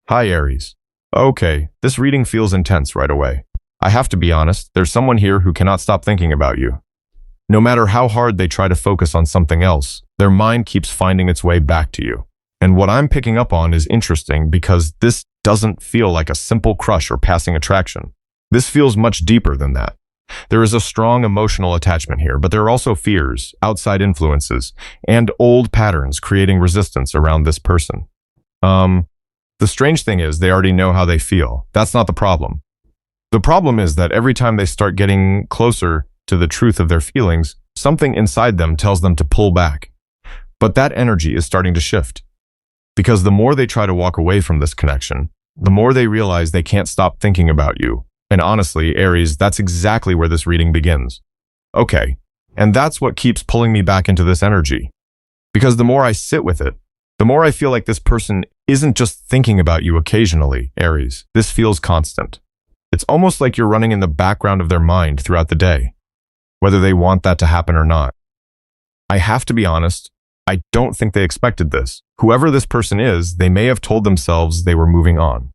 Hi, Aries. Okay, this reading feels intense right away. I have to be honest, there's someone here who cannot stop thinking about you. No matter how hard they try to focus on something else, their mind keeps finding its way back to you. And what I'm picking up on is interesting because this doesn't feel like a simple crush or passing attraction. This feels much deeper than that. There is a strong emotional attachment here, but there are also fears, outside influences, and old patterns creating resistance around this person. The strange thing is they already know how they feel. That's not the problem. The problem is that every time they start getting closer to the truth of their feelings, something inside them tells them to pull back. But that energy is starting to shift. Because the more they try to walk away from this connection, the more they realize they can't stop thinking about you. And honestly, Aries, that's exactly where this reading begins. Okay, and that's what keeps pulling me back into this energy. Because the more I sit with it, the more I feel like this person isn't just thinking about you occasionally, Aries. This feels constant. It's almost like you're running in the background of their mind throughout the day, whether they want that to happen or not. I have to be honest, I don't think they expected this. Whoever this person is, they may have told themselves they were moving on.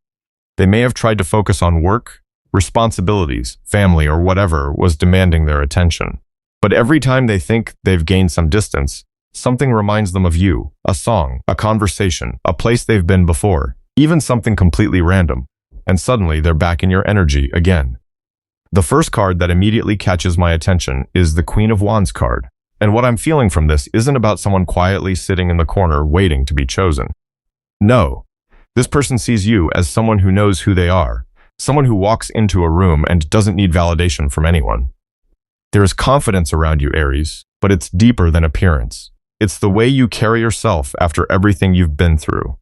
They may have tried to focus on work, responsibilities, family, or whatever was demanding their attention. But every time they think they've gained some distance, something reminds them of you, a song, a conversation, a place they've been before, even something completely random. And suddenly they're back in your energy again. The first card that immediately catches my attention is the Queen of Wands card. And what I'm feeling from this isn't about someone quietly sitting in the corner waiting to be chosen. No, this person sees you as someone who knows who they are, someone who walks into a room and doesn't need validation from anyone. There is confidence around you, Aries, but it's deeper than appearance. It's the way you carry yourself after everything you've been through.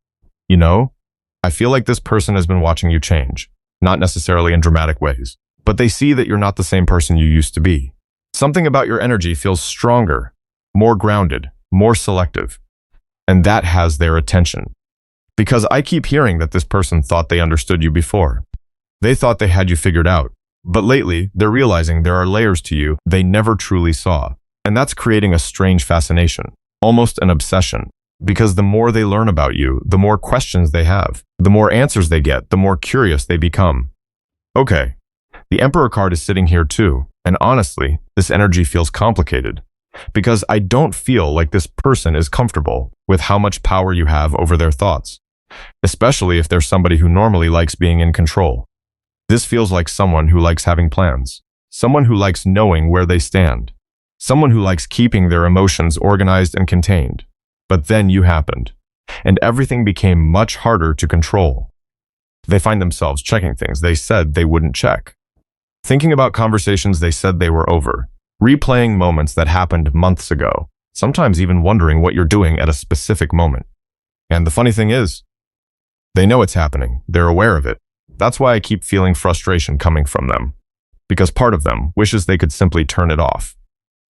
You know, I feel like this person has been watching you change, not necessarily in dramatic ways, but they see that you're not the same person you used to be. Something about your energy feels stronger, more grounded, more selective, and that has their attention. Because I keep hearing that this person thought they understood you before. They thought they had you figured out, but lately they're realizing there are layers to you they never truly saw, and that's creating a strange fascination. Almost an obsession, because the more they learn about you, the more questions they have. The more answers they get, the more curious they become. Okay, the Emperor card is sitting here too, and honestly, this energy feels complicated, because I don't feel like this person is comfortable with how much power you have over their thoughts, especially if they're somebody who normally likes being in control. This feels like someone who likes having plans, someone who likes knowing where they stand, someone who likes keeping their emotions organized and contained. But then you happened, and everything became much harder to control. They find themselves checking things they said they wouldn't check, thinking about conversations they said they were over, replaying moments that happened months ago, sometimes even wondering what you're doing at a specific moment. And the funny thing is, they know it's happening, they're aware of it. That's why I keep feeling frustration coming from them, because part of them wishes they could simply turn it off.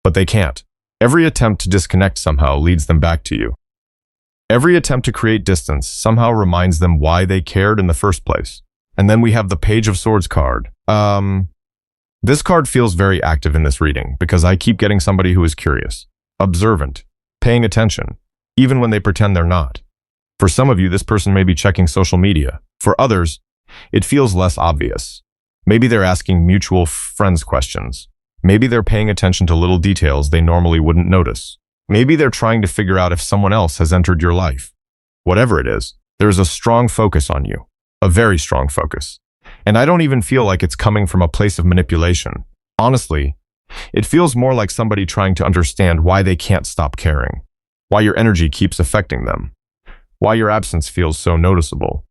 But they can't. Every attempt to disconnect somehow leads them back to you. Every attempt to create distance somehow reminds them why they cared in the first place. And then we have the Page of Swords card. This card feels very active in this reading because I keep getting somebody who is curious, observant, paying attention, even when they pretend they're not. For some of you, this person may be checking social media. For others, it feels less obvious. Maybe they're asking mutual friends questions. Maybe they're paying attention to little details they normally wouldn't notice. Maybe they're trying to figure out if someone else has entered your life. Whatever it is, there's a strong focus on you, a very strong focus. And I don't even feel like it's coming from a place of manipulation. Honestly, it feels more like somebody trying to understand why they can't stop caring, why your energy keeps affecting them, why your absence feels so noticeable.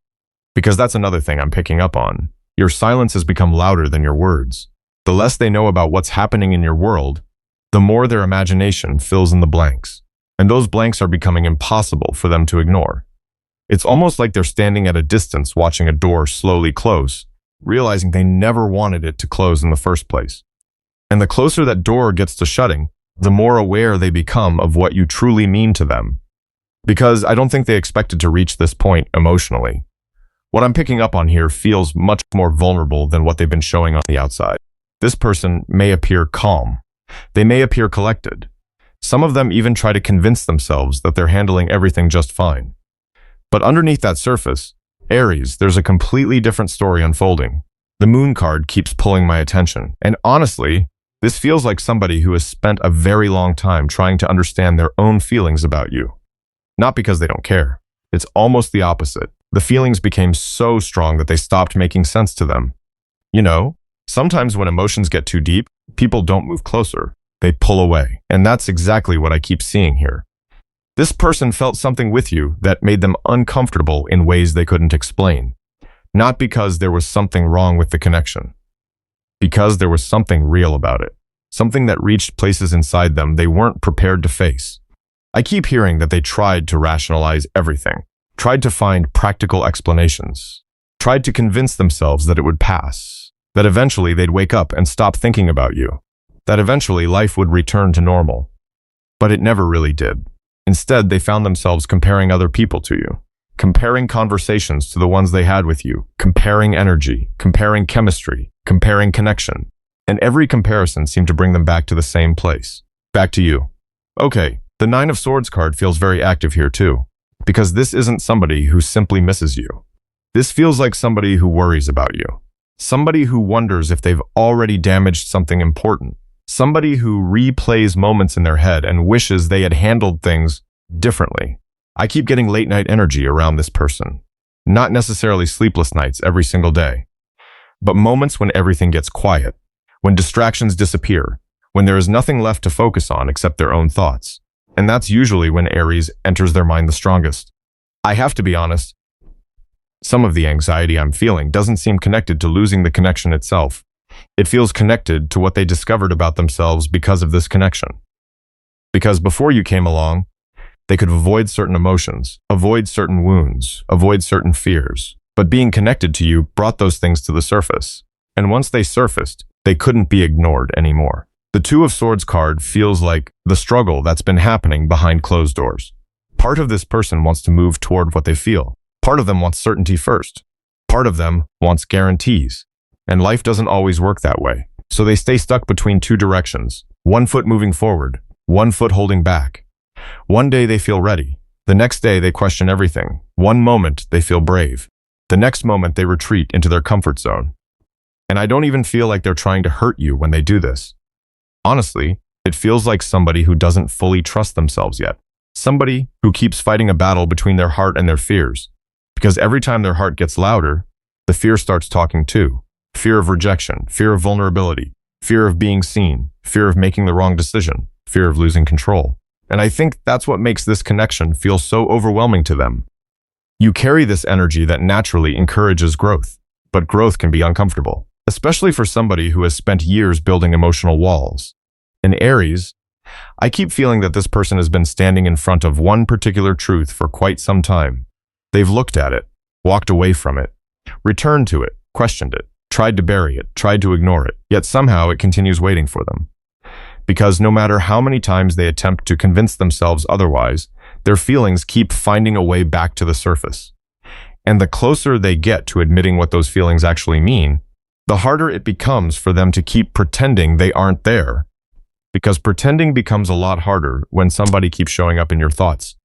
Because that's another thing I'm picking up on. Your silence has become louder than your words. The less they know about what's happening in your world, the more their imagination fills in the blanks. And those blanks are becoming impossible for them to ignore. It's almost like they're standing at a distance watching a door slowly close, realizing they never wanted it to close in the first place. And the closer that door gets to shutting, the more aware they become of what you truly mean to them. Because I don't think they expected to reach this point emotionally. What I'm picking up on here feels much more vulnerable than what they've been showing on the outside. This person may appear calm. They may appear collected. Some of them even try to convince themselves that they're handling everything just fine. But underneath that surface, Aries, there's a completely different story unfolding. The moon card keeps pulling my attention, and honestly, this feels like somebody who has spent a very long time trying to understand their own feelings about you. Not because they don't care. It's almost the opposite. The feelings became so strong that they stopped making sense to them. You know, sometimes when emotions get too deep, people don't move closer. They pull away. And that's exactly what I keep seeing here. This person felt something with you that made them uncomfortable in ways they couldn't explain. Not because there was something wrong with the connection. Because there was something real about it. Something that reached places inside them they weren't prepared to face. I keep hearing that they tried to rationalize everything. Tried to find practical explanations. Tried to convince themselves that it would pass. That eventually they'd wake up and stop thinking about you. That eventually life would return to normal. But it never really did. Instead, they found themselves comparing other people to you. Comparing conversations to the ones they had with you. Comparing energy. Comparing chemistry. Comparing connection. And every comparison seemed to bring them back to the same place. Back to you. Okay, the Nine of Swords card feels very active here too. Because this isn't somebody who simply misses you. This feels like somebody who worries about you. Somebody who wonders if they've already damaged something important. Somebody who replays moments in their head and wishes they had handled things differently. I keep getting late night energy around this person. Not necessarily sleepless nights every single day, but moments when everything gets quiet, when distractions disappear, when there is nothing left to focus on except their own thoughts. And that's usually when Aries enters their mind the strongest. I have to be honest, some of the anxiety I'm feeling doesn't seem connected to losing the connection itself. It feels connected to what they discovered about themselves because of this connection. Because before you came along, they could avoid certain emotions, avoid certain wounds, avoid certain fears. But being connected to you brought those things to the surface. And once they surfaced, they couldn't be ignored anymore. The Two of Swords card feels like the struggle that's been happening behind closed doors. Part of this person wants to move toward what they feel. Part of them wants certainty first. Part of them wants guarantees. And life doesn't always work that way. So they stay stuck between two directions. One foot moving forward, one foot holding back. One day they feel ready. The next day they question everything. One moment they feel brave. The next moment they retreat into their comfort zone. And I don't even feel like they're trying to hurt you when they do this. Honestly, it feels like somebody who doesn't fully trust themselves yet. Somebody who keeps fighting a battle between their heart and their fears. Because every time their heart gets louder, the fear starts talking too. Fear of rejection, fear of vulnerability, fear of being seen, fear of making the wrong decision, fear of losing control. And I think that's what makes this connection feel so overwhelming to them. You carry this energy that naturally encourages growth, but growth can be uncomfortable, especially for somebody who has spent years building emotional walls. In Aries, I keep feeling that this person has been standing in front of one particular truth for quite some time. They've looked at it, walked away from it, returned to it, questioned it, tried to bury it, tried to ignore it, yet somehow it continues waiting for them. Because no matter how many times they attempt to convince themselves otherwise, their feelings keep finding a way back to the surface. And the closer they get to admitting what those feelings actually mean, the harder it becomes for them to keep pretending they aren't there. Because pretending becomes a lot harder when somebody keeps showing up in your thoughts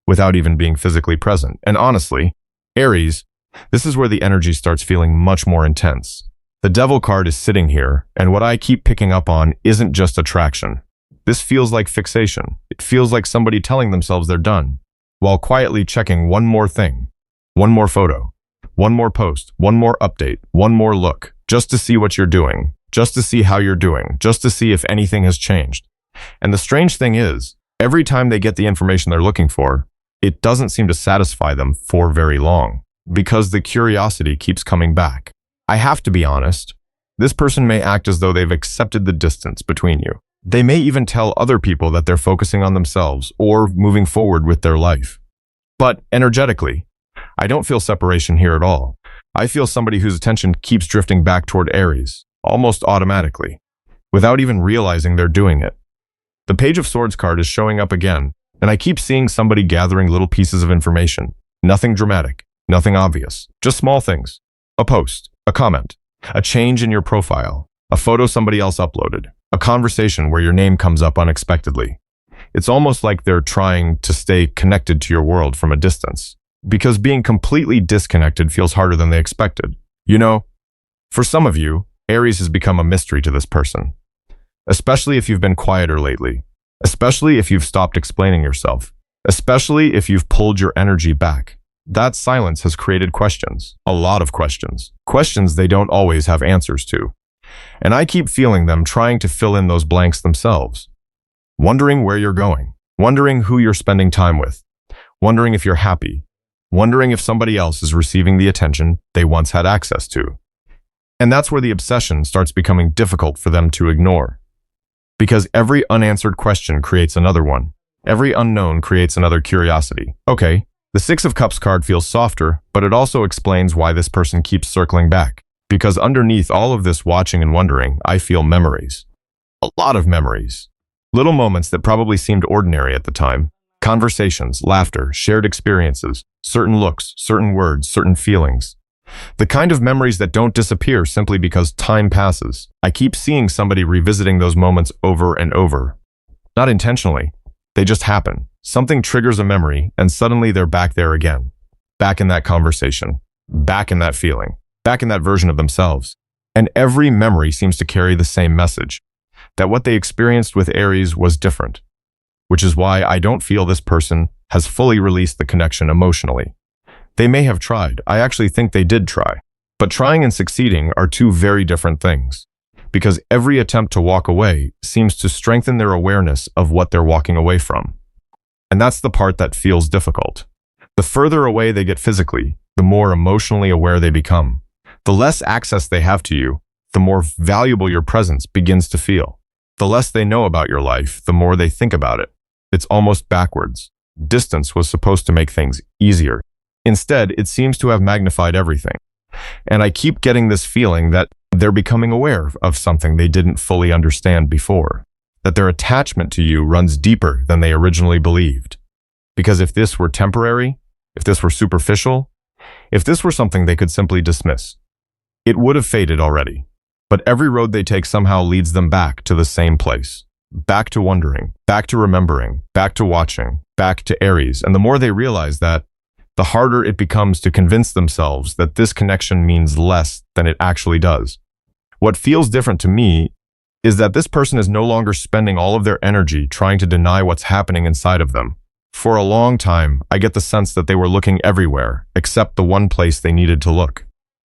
without even being physically present. And honestly, Aries, this is where the energy starts feeling much more intense. The Devil card is sitting here, and what I keep picking up on isn't just attraction. This feels like fixation. It feels like somebody telling themselves they're done, while quietly checking one more thing, one more photo, one more post, one more update, one more look, just to see what you're doing, just to see how you're doing, just to see if anything has changed. And the strange thing is, every time they get the information they're looking for, it doesn't seem to satisfy them for very long, because the curiosity keeps coming back. I have to be honest, this person may act as though they've accepted the distance between you. They may even tell other people that they're focusing on themselves or moving forward with their life. But energetically, I don't feel separation here at all. I feel somebody whose attention keeps drifting back toward Aries, almost automatically, without even realizing they're doing it. The Page of Swords card is showing up again, and I keep seeing somebody gathering little pieces of information. Nothing dramatic, nothing obvious, just small things. A post, a comment, a change in your profile, a photo somebody else uploaded, a conversation where your name comes up unexpectedly. It's almost like they're trying to stay connected to your world from a distance. because being completely disconnected feels harder than they expected. You know, for some of you, Aries has become a mystery to this person, especially if you've been quieter lately, especially if you've stopped explaining yourself, especially if you've pulled your energy back. That silence has created questions, a lot of questions, questions they don't always have answers to. And I keep feeling them trying to fill in those blanks themselves, wondering where you're going, wondering who you're spending time with, wondering if you're happy, wondering if somebody else is receiving the attention they once had access to. And that's where the obsession starts becoming difficult for them to ignore. Because every unanswered question creates another one. Every unknown creates another curiosity. Okay, the Six of Cups card feels softer, but it also explains why this person keeps circling back. Because underneath all of this watching and wondering, I feel memories. A lot of memories. Little moments that probably seemed ordinary at the time. Conversations, laughter, shared experiences, certain looks, certain words, certain feelings. The kind of memories that don't disappear simply because time passes. I keep seeing somebody revisiting those moments over and over. Not intentionally. They just happen. Something triggers a memory, and suddenly they're back there again. Back in that conversation. Back in that feeling. Back in that version of themselves. And every memory seems to carry the same message. That what they experienced with Aries was different. Which is why I don't feel this person has fully released the connection emotionally. They may have tried. I actually think they did try. But trying and succeeding are two very different things. Because every attempt to walk away seems to strengthen their awareness of what they're walking away from. And that's the part that feels difficult. The further away they get physically, the more emotionally aware they become. The less access they have to you, the more valuable your presence begins to feel. The less they know about your life, the more they think about it. It's almost backwards. Distance was supposed to make things easier. Instead, it seems to have magnified everything. And I keep getting this feeling that they're becoming aware of something they didn't fully understand before. That their attachment to you runs deeper than they originally believed. Because if this were temporary, if this were superficial, if this were something they could simply dismiss, it would have faded already. But every road they take somehow leads them back to the same place. Back to wondering, back to remembering, back to watching, back to Aries. And the more they realize that, the harder it becomes to convince themselves that this connection means less than it actually does. What feels different to me is that this person is no longer spending all of their energy trying to deny what's happening inside of them. For a long time, I get the sense that they were looking everywhere except the one place they needed to look.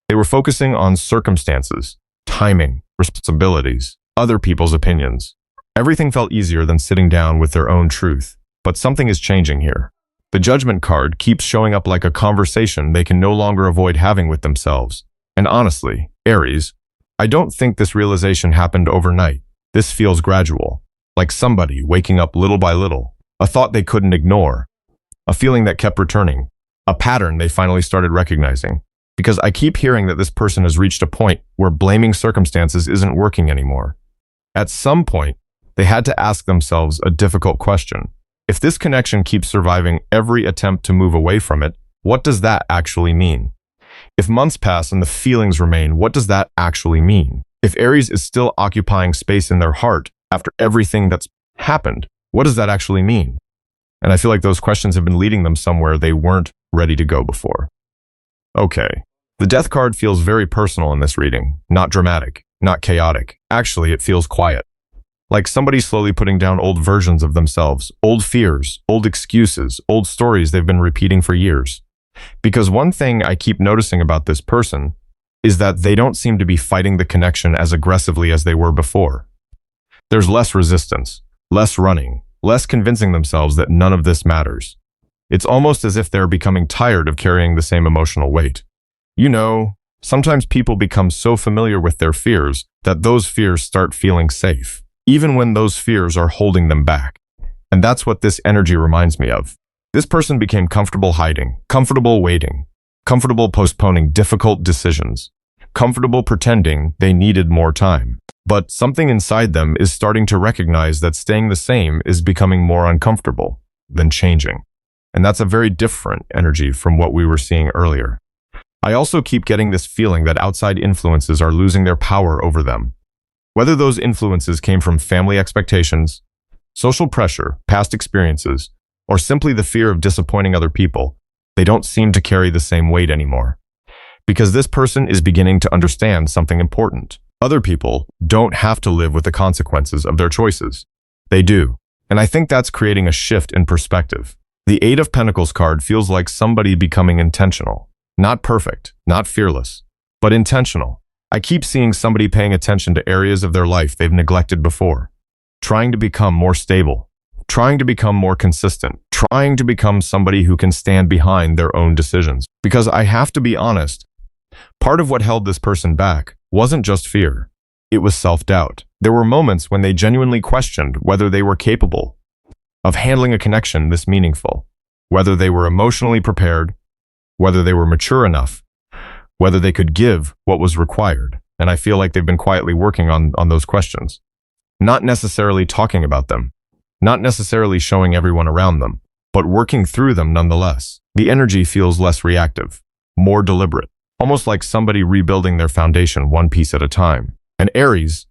They were focusing on circumstances, timing, responsibilities, other people's opinions. Everything felt easier than sitting down with their own truth. But something is changing here. The Judgment card keeps showing up like a conversation they can no longer avoid having with themselves. And honestly, Aries, I don't think this realization happened overnight. This feels gradual, like somebody waking up little by little, a thought they couldn't ignore, a feeling that kept returning, a pattern they finally started recognizing. Because I keep hearing that this person has reached a point where blaming circumstances isn't working anymore. At some point, they had to ask themselves a difficult question. If this connection keeps surviving every attempt to move away from it, what does that actually mean? If months pass and the feelings remain, what does that actually mean? If Aries is still occupying space in their heart after everything that's happened, what does that actually mean? And I feel like those questions have been leading them somewhere they weren't ready to go before. Okay, the Death card feels very personal in this reading, not dramatic, not chaotic. Actually, it feels quiet. Like somebody slowly putting down old versions of themselves, old fears, old excuses, old stories they've been repeating for years. Because one thing I keep noticing about this person is that they don't seem to be fighting the connection as aggressively as they were before. There's less resistance, less running, less convincing themselves that none of this matters. It's almost as if they're becoming tired of carrying the same emotional weight. You know, sometimes people become so familiar with their fears that those fears start feeling safe, even when those fears are holding them back. And that's what this energy reminds me of. This person became comfortable hiding, comfortable waiting, comfortable postponing difficult decisions, comfortable pretending they needed more time. But something inside them is starting to recognize that staying the same is becoming more uncomfortable than changing. And that's a very different energy from what we were seeing earlier. I also keep getting this feeling that outside influences are losing their power over them. Whether those influences came from family expectations, social pressure, past experiences, or simply the fear of disappointing other people, they don't seem to carry the same weight anymore. Because this person is beginning to understand something important. Other people don't have to live with the consequences of their choices. They do. And I think that's creating a shift in perspective. The Eight of Pentacles card feels like somebody becoming intentional. Not perfect, not fearless, but intentional. I keep seeing somebody paying attention to areas of their life they've neglected before. Trying to become more stable. Trying to become more consistent. Trying to become somebody who can stand behind their own decisions. Because I have to be honest, part of what held this person back wasn't just fear. It was self-doubt. There were moments when they genuinely questioned whether they were capable of handling a connection this meaningful, whether they were emotionally prepared, whether they were mature enough, whether they could give what was required. And I feel like they've been quietly working on those questions. Not necessarily talking about them, not necessarily showing everyone around them, but working through them nonetheless. The energy feels less reactive, more deliberate, almost like somebody rebuilding their foundation one piece at a time. And Aries,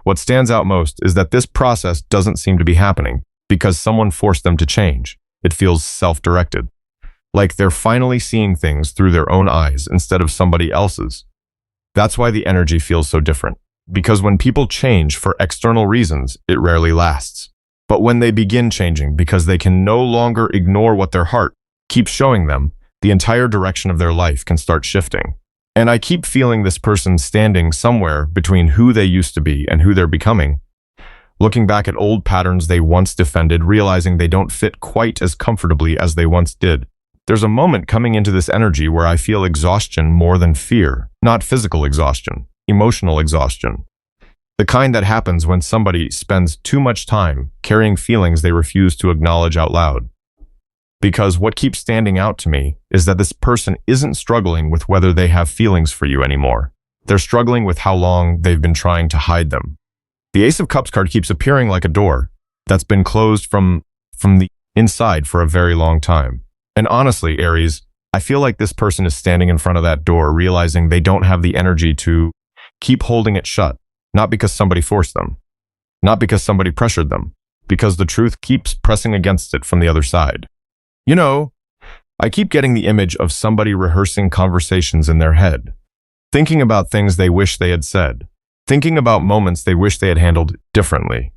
what stands out most is that this process doesn't seem to be happening because someone forced them to change. It feels self-directed, like they're finally seeing things through their own eyes instead of somebody else's. That's why the energy feels so different, because when people change for external reasons, it rarely lasts. But when they begin changing because they can no longer ignore what their heart keeps showing them, the entire direction of their life can start shifting. And I keep feeling this person standing somewhere between who they used to be and who they're becoming, looking back at old patterns they once defended, realizing they don't fit quite as comfortably as they once did. There's a moment coming into this energy where I feel exhaustion more than fear, not physical exhaustion, emotional exhaustion. The kind that happens when somebody spends too much time carrying feelings they refuse to acknowledge out loud. Because what keeps standing out to me is that this person isn't struggling with whether they have feelings for you anymore. They're struggling with how long they've been trying to hide them. The Ace of Cups card keeps appearing like a door that's been closed from the inside for a very long time. And honestly, Aries, I feel like this person is standing in front of that door, realizing they don't have the energy to keep holding it shut. Not because somebody forced them, not because somebody pressured them, because the truth keeps pressing against it from the other side. You know, I keep getting the image of somebody rehearsing conversations in their head, thinking about things they wish they had said, thinking about moments they wish they had handled differently,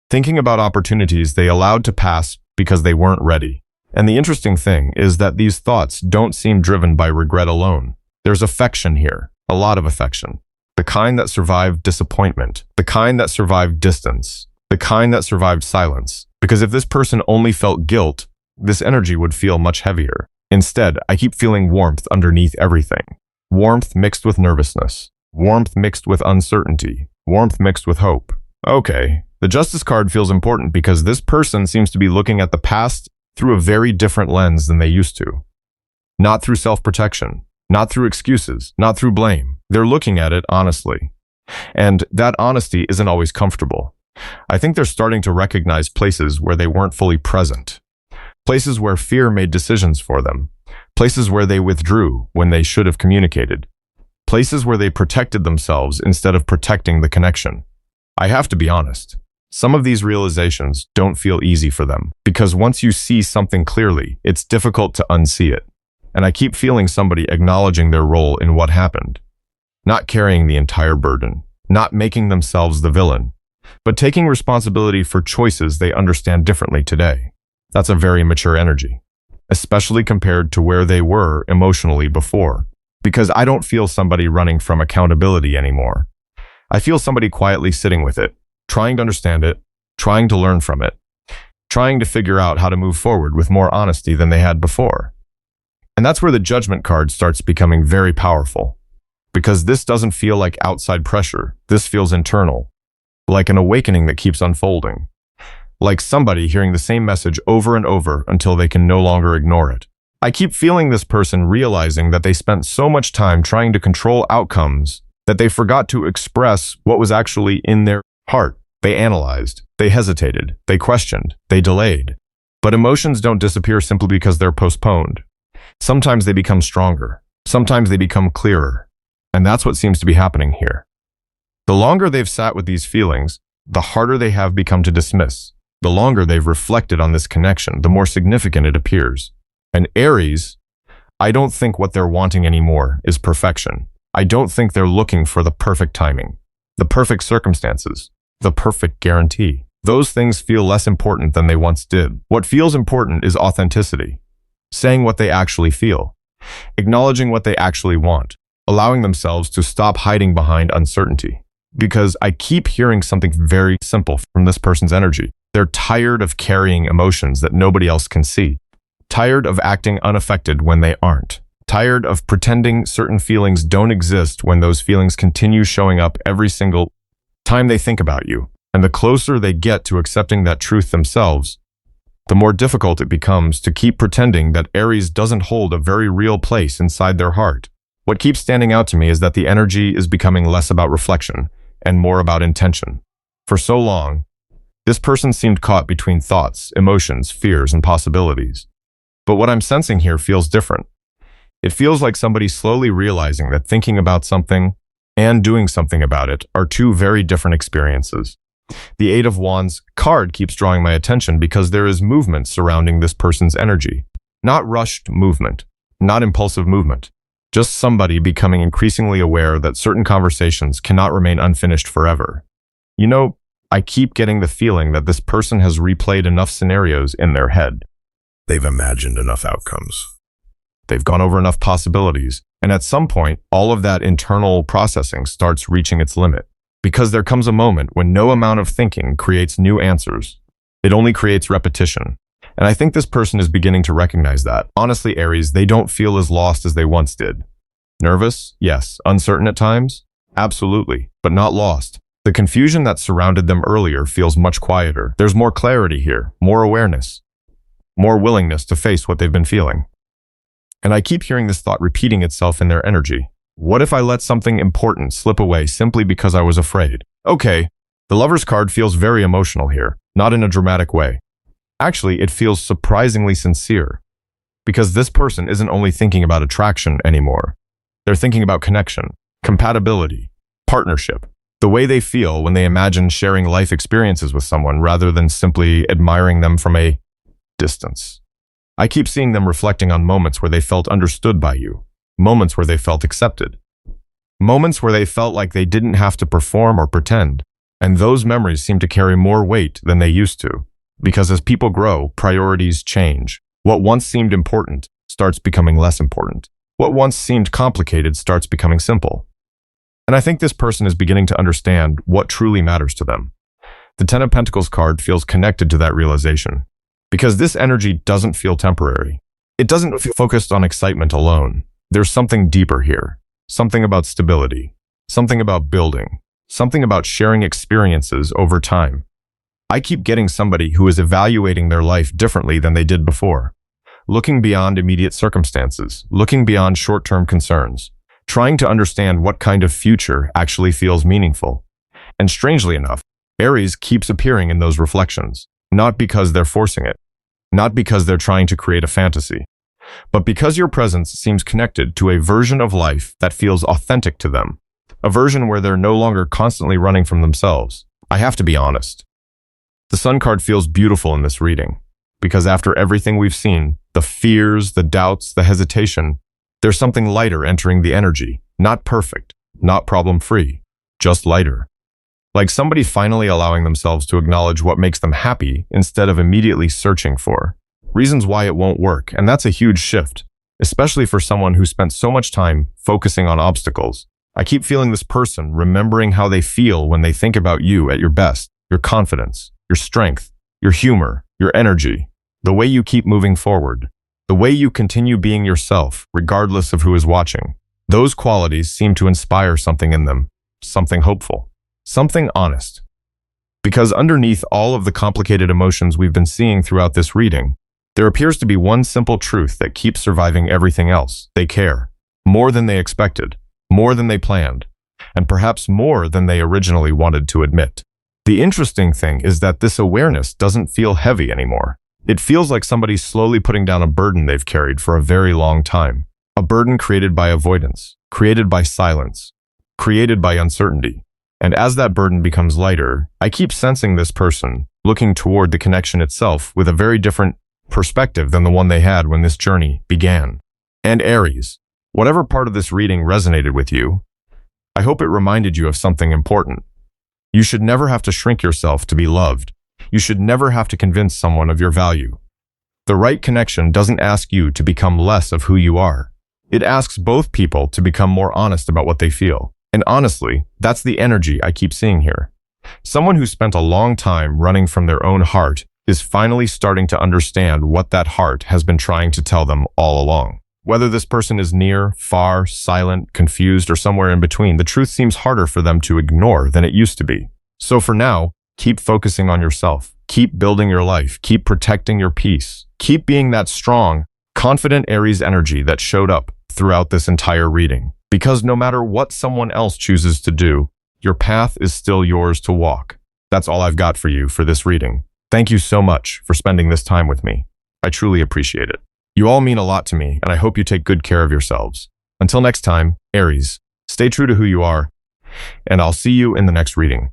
thinking about opportunities they allowed to pass because they weren't ready. And the interesting thing is that these thoughts don't seem driven by regret alone. There's affection here, a lot of affection. The kind that survived disappointment, the kind that survived distance, the kind that survived silence. Because if this person only felt guilt, this energy would feel much heavier. Instead, I keep feeling warmth underneath everything. Warmth mixed with nervousness. Warmth mixed with uncertainty. Warmth mixed with hope. Okay, the Justice card feels important because this person seems to be looking at the past through a very different lens than they used to. Not through self-protection, not through excuses, not through blame. They're looking at it honestly. And that honesty isn't always comfortable. I think they're starting to recognize places where they weren't fully present. Places where fear made decisions for them. Places where they withdrew when they should have communicated. Places where they protected themselves instead of protecting the connection. I have to be honest. Some of these realizations don't feel easy for them, because once you see something clearly, it's difficult to unsee it. And I keep feeling somebody acknowledging their role in what happened. Not carrying the entire burden, not making themselves the villain, but taking responsibility for choices they understand differently today. That's a very mature energy, especially compared to where they were emotionally before, because I don't feel somebody running from accountability anymore. I feel somebody quietly sitting with it, trying to understand it, trying to learn from it, trying to figure out how to move forward with more honesty than they had before. And that's where the Judgment card starts becoming very powerful, because this doesn't feel like outside pressure. This feels internal, like an awakening that keeps unfolding, like somebody hearing the same message over and over until they can no longer ignore it. I keep feeling this person realizing that they spent so much time trying to control outcomes that they forgot to express what was actually in their heart. They analyzed, they hesitated, they questioned, they delayed. But emotions don't disappear simply because they're postponed. Sometimes they become stronger. Sometimes they become clearer. And that's what seems to be happening here. The longer they've sat with these feelings, the harder they have become to dismiss. The longer they've reflected on this connection, the more significant it appears. And Aries, I don't think what they're wanting anymore is perfection. I don't think they're looking for the perfect timing, the perfect circumstances, the perfect guarantee. Those things feel less important than they once did. What feels important is authenticity, saying what they actually feel, acknowledging what they actually want, allowing themselves to stop hiding behind uncertainty. Because I keep hearing something very simple from this person's energy. They're tired of carrying emotions that nobody else can see, tired of acting unaffected when they aren't, tired of pretending certain feelings don't exist when those feelings continue showing up every single time they think about you. And the closer they get to accepting that truth themselves, the more difficult it becomes to keep pretending that Aries doesn't hold a very real place inside their heart. What keeps standing out to me is that the energy is becoming less about reflection and more about intention. For so long, this person seemed caught between thoughts, emotions, fears, and possibilities. But what I'm sensing here feels different. It feels like somebody slowly realizing that thinking about something and doing something about it are two very different experiences. The Eight of Wands card keeps drawing my attention because there is movement surrounding this person's energy. Not rushed movement, not impulsive movement. Just somebody becoming increasingly aware that certain conversations cannot remain unfinished forever. You know, I keep getting the feeling that this person has replayed enough scenarios in their head. They've imagined enough outcomes. They've gone over enough possibilities, and at some point, all of that internal processing starts reaching its limit. Because there comes a moment when no amount of thinking creates new answers. It only creates repetition. And I think this person is beginning to recognize that. Honestly, Aries, they don't feel as lost as they once did. Nervous? Yes. Uncertain at times? Absolutely, but not lost. The confusion that surrounded them earlier feels much quieter. There's more clarity here, more awareness, more willingness to face what they've been feeling. And I keep hearing this thought repeating itself in their energy. What if I let something important slip away simply because I was afraid? Okay, the Lover's card feels very emotional here, not in a dramatic way. Actually, it feels surprisingly sincere, because this person isn't only thinking about attraction anymore. They're thinking about connection, compatibility, partnership, the way they feel when they imagine sharing life experiences with someone rather than simply admiring them from a distance. I keep seeing them reflecting on moments where they felt understood by you, moments where they felt accepted, moments where they felt like they didn't have to perform or pretend, and those memories seem to carry more weight than they used to, because as people grow, priorities change. What once seemed important starts becoming less important. What once seemed complicated starts becoming simple. And I think this person is beginning to understand what truly matters to them. The Ten of Pentacles card feels connected to that realization, because this energy doesn't feel temporary. It doesn't feel focused on excitement alone. There's something deeper here, something about stability, something about building, something about sharing experiences over time. I keep getting somebody who is evaluating their life differently than they did before, looking beyond immediate circumstances, looking beyond short-term concerns, trying to understand what kind of future actually feels meaningful. And strangely enough, Aries keeps appearing in those reflections, not because they're forcing it, not because they're trying to create a fantasy, but because your presence seems connected to a version of life that feels authentic to them, a version where they're no longer constantly running from themselves. I have to be honest. The Sun card feels beautiful in this reading, because after everything we've seen, the fears, the doubts, the hesitation, there's something lighter entering the energy, not perfect, not problem-free, just lighter. Like somebody finally allowing themselves to acknowledge what makes them happy instead of immediately searching for reasons why it won't work, and that's a huge shift, especially for someone who spent so much time focusing on obstacles. I keep feeling this person remembering how they feel when they think about you at your best, your confidence, your strength, your humor, your energy, the way you keep moving forward, the way you continue being yourself, regardless of who is watching. Those qualities seem to inspire something in them, something hopeful, something honest. Because underneath all of the complicated emotions we've been seeing throughout this reading, there appears to be one simple truth that keeps surviving everything else. They care, more than they expected, more than they planned, and perhaps more than they originally wanted to admit. The interesting thing is that this awareness doesn't feel heavy anymore. It feels like somebody's slowly putting down a burden they've carried for a very long time. A burden created by avoidance, created by silence, created by uncertainty. And as that burden becomes lighter, I keep sensing this person looking toward the connection itself with a very different perspective than the one they had when this journey began. And Aries, whatever part of this reading resonated with you, I hope it reminded you of something important. You should never have to shrink yourself to be loved. You should never have to convince someone of your value. The right connection doesn't ask you to become less of who you are. It asks both people to become more honest about what they feel. And honestly, that's the energy I keep seeing here. Someone who spent a long time running from their own heart is finally starting to understand what that heart has been trying to tell them all along. Whether this person is near, far, silent, confused, or somewhere in between, the truth seems harder for them to ignore than it used to be. So for now, keep focusing on yourself. Keep building your life. Keep protecting your peace. Keep being that strong, confident Aries energy that showed up throughout this entire reading. Because no matter what someone else chooses to do, your path is still yours to walk. That's all I've got for you for this reading. Thank you so much for spending this time with me. I truly appreciate it. You all mean a lot to me, and I hope you take good care of yourselves. Until next time, Aries, stay true to who you are, and I'll see you in the next reading.